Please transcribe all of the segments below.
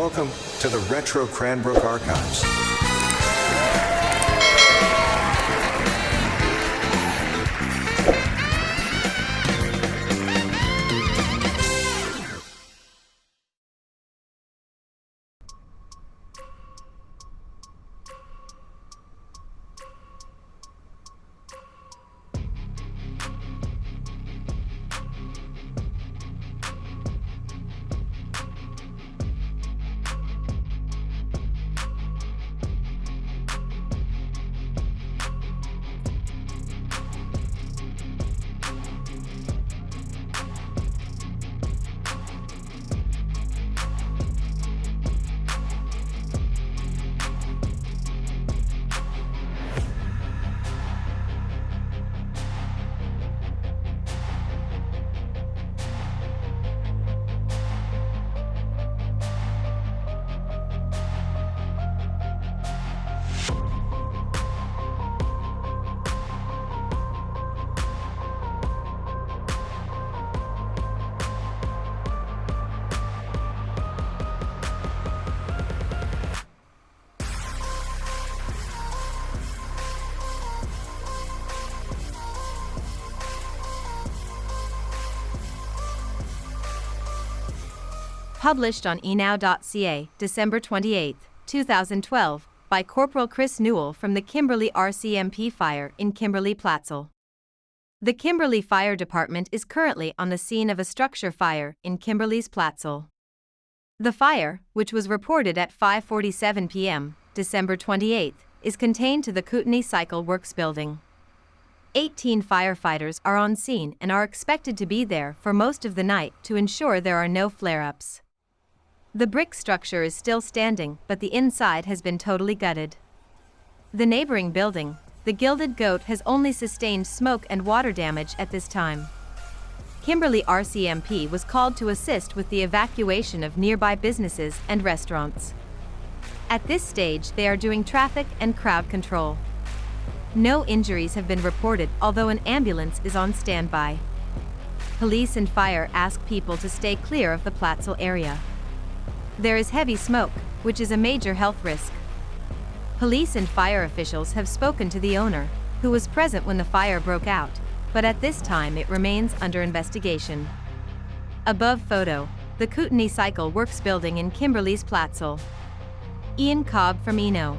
welcome to the Retro Cranbrook Archives. Published on enow.ca, December 28, 2012, by Corporal Chris Newell from the Kimberley RCMP fire in Kimberley, Platzl. The Kimberley Fire Department is currently on the scene of a structure fire in Kimberley's Platzl. The fire, which was reported at 5:47 p.m., December 28, is contained to the Kootenay Cycle Works building. 18 firefighters are on scene and are expected to be there for most of the night to ensure there are no flare-ups. The brick structure is still standing, but the inside has been totally gutted. The neighboring building, the Gilded Goat, has only sustained smoke and water damage at this time. Kimberley RCMP was called to assist with the evacuation of nearby businesses and restaurants. At this stage, they are doing traffic and crowd control. No injuries have been reported, although an ambulance is on standby. Police and fire ask people to stay clear of the Platzl area. There is heavy smoke, which is a major health risk. Police and fire officials have spoken to the owner, who was present when the fire broke out, but at this time it remains under investigation. Above photo, the Kootenay Cycle Works building in Kimberley's Platzl. Ian Cobb from Eno.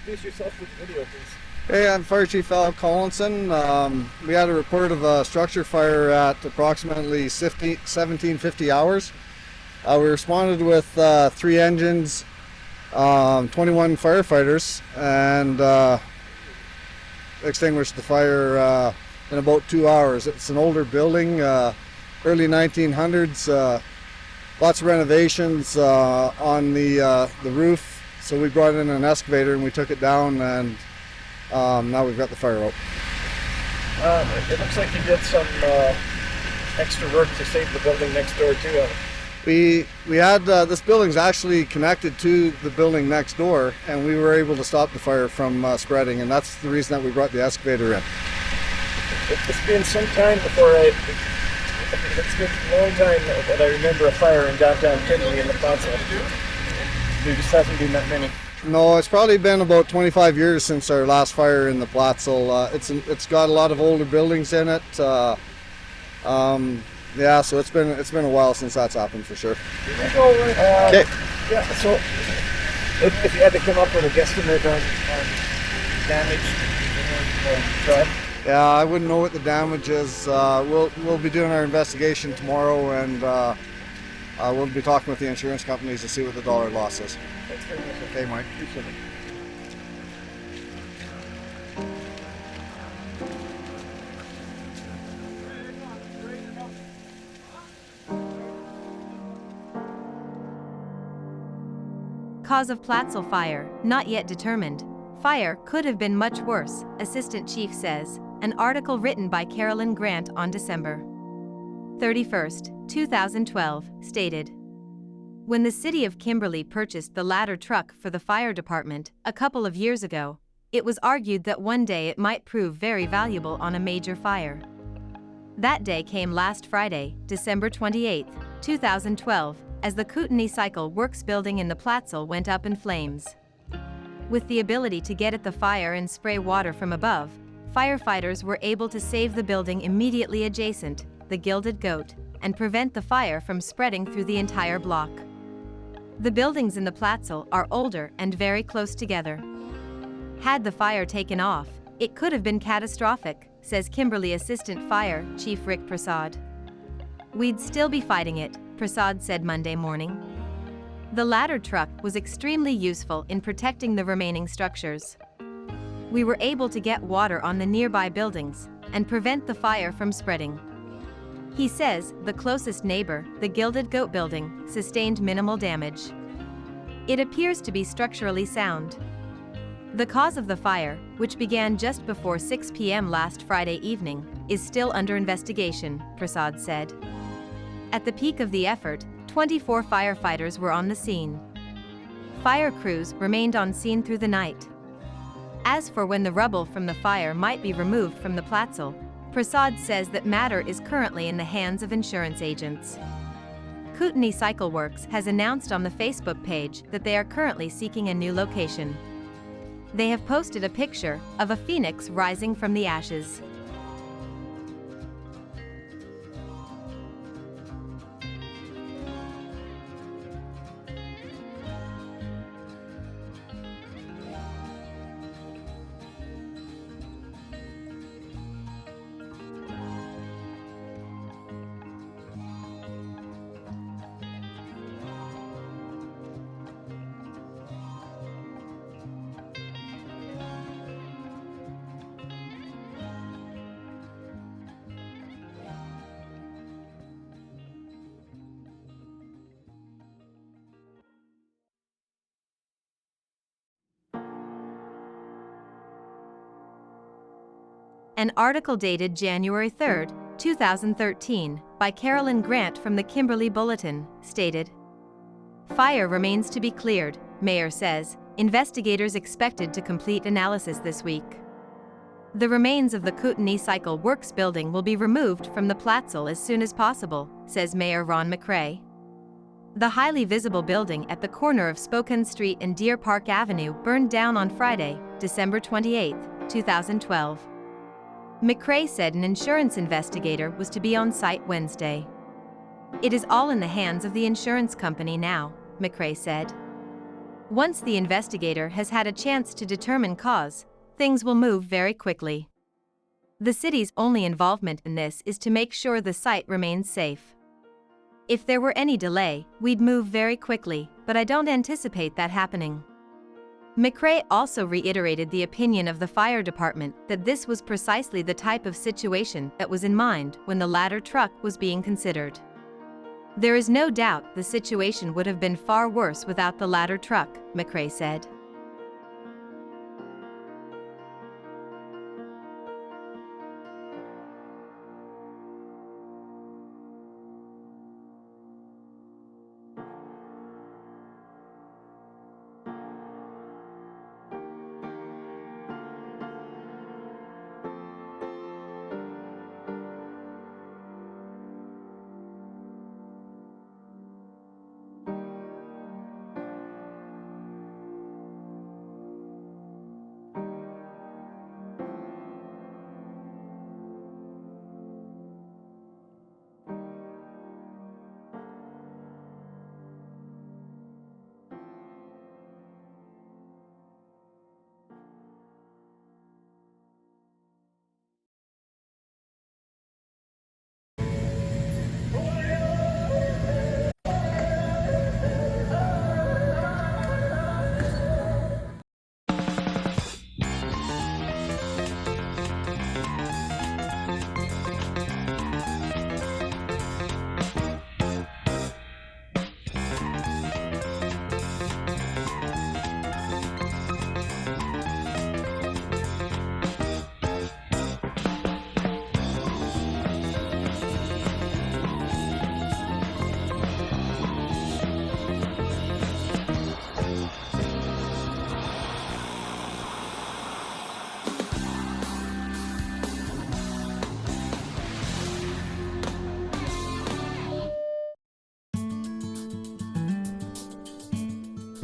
Introduce yourself with the video, please. Hey, I'm Fire Chief Al Collinson. We had a report of a structure fire at approximately 1750 hours. We responded with 3 engines, 21 firefighters, and extinguished the fire in about 2 hours. It's an older building, early 1900s, lots of renovations on the roof, so we brought in an excavator and we took it down, and now we've got the fire out. It looks like you did some extra work to save the building next door too. We had this building's actually connected to the building next door, and we were able to stop the fire from spreading, and that's the reason that we brought the excavator in. It's been some time it's been a long time that I remember a fire in downtown Kimberley in the Platzl. There just hasn't been that many. No, it's probably been about 25 years since our last fire in the Platzl. It's got a lot of older buildings in it. Yeah, so it's been a while since that's happened for sure. Okay. Yeah. So, if you had to come up with a guesstimate on damage, drive. Yeah, I wouldn't know what the damage is. We'll be doing our investigation tomorrow, and we'll be talking with the insurance companies to see what the dollar loss is. Thanks very much. Okay, Mike. Appreciate it. Cause of Platzl fire, not yet determined. Fire could have been much worse, Assistant Chief says, an article written by Carolyn Grant on December 31, 2012, stated. When the city of Kimberley purchased the ladder truck for the fire department a couple of years ago, it was argued that one day it might prove very valuable on a major fire. That day came last Friday, December 28, 2012, as the Kootenay Cycle Works building in the Platzl went up in flames. With the ability to get at the fire and spray water from above, firefighters were able to save the building immediately adjacent, the Gilded Goat, and prevent the fire from spreading through the entire block. The buildings in the Platzl are older and very close together. Had the fire taken off, it could have been catastrophic, says Kimberley Assistant Fire Chief Rick Prasad. We'd still be fighting it, Prasad said Monday morning. The ladder truck was extremely useful in protecting the remaining structures. We were able to get water on the nearby buildings and prevent the fire from spreading. He says the closest neighbor, the Gilded Goat building, sustained minimal damage. It appears to be structurally sound. The cause of the fire, which began just before 6 p.m. last Friday evening, is still under investigation, Prasad said. At the peak of the effort, 24 firefighters were on the scene. Fire crews remained on scene through the night. As for when the rubble from the fire might be removed from the Platzl, Prasad says that matter is currently in the hands of insurance agents. Kootenay Cycle Works has announced on the Facebook page that they are currently seeking a new location. They have posted a picture of a phoenix rising from the ashes. An article dated January 3, 2013, by Carolyn Grant from the Kimberley Bulletin, stated, "Fire remains to be cleared," Mayor says, investigators expected to complete analysis this week. The remains of the Kootenay Cycle Works building will be removed from the Platzl as soon as possible, says Mayor Ron McCrae. The highly visible building at the corner of Spokane Street and Deer Park Avenue burned down on Friday, December 28, 2012. McCrae said an insurance investigator was to be on site Wednesday. "It is all in the hands of the insurance company now," McCrae said. Once the investigator has had a chance to determine cause, things will move very quickly. The city's only involvement in this is to make sure the site remains safe. If there were any delay, we'd move very quickly, but I don't anticipate that happening. McRae also reiterated the opinion of the fire department that this was precisely the type of situation that was in mind when the ladder truck was being considered. There is no doubt the situation would have been far worse without the ladder truck, McRae said.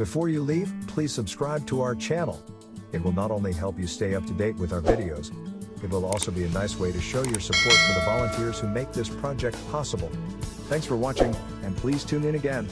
Before you leave, please subscribe to our channel. It will not only help you stay up to date with our videos, it will also be a nice way to show your support for the volunteers who make this project possible. Thanks for watching, and please tune in again.